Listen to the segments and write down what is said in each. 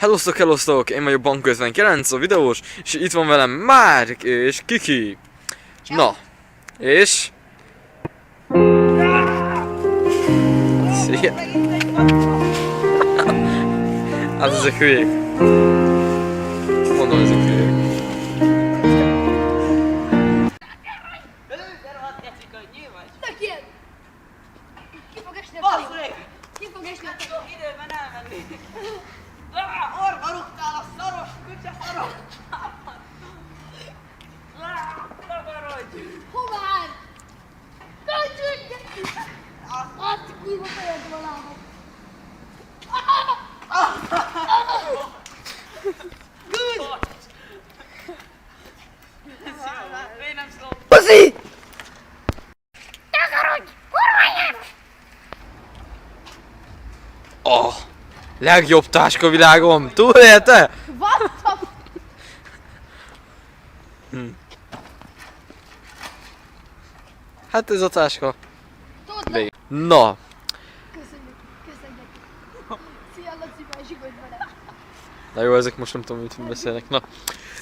Hellosztok, én vagyok Bank59, a videós, és itt van velem Márk és Kiki. Na, és... Szia! Hát ezek hülyék. Mondom, ezek hülyék. Ki fog esni a tali? Ki fog esni a tali? Időben elmenni. Orba rúgtál a szaros kutya szaros. Takarodj! Hová? Kölcsönj! Azt kurva fejedbe a lábam. Én nem szólom. Puszi! Takarodj! Kurva Oh, legjobb táska világom! Túlélte? What the f... Hát ez a táska. Tudod, Végig. Na, köszönjük. Szia Laci, már zsigodj vele. na jó, ezek most nem tudom, mit beszélnek. Na,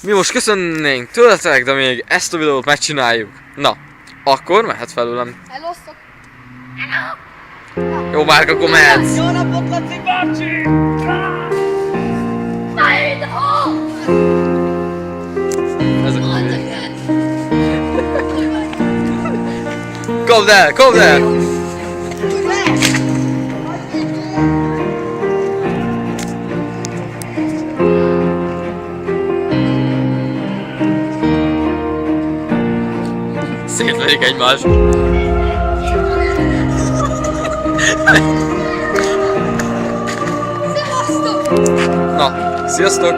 mi most köszönnénk tőletek, de még ezt a videót megcsináljuk. Na, akkor mehet felőlem. Elosztok. Jó, Márk, akkor mehetsz. Jó napot, Laci bácsi! Na ide! Ezek a hülyék. Kapd el, kapd el! Szétverik egymást. Szevasztok! Na, sziasztok!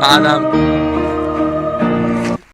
Ádám!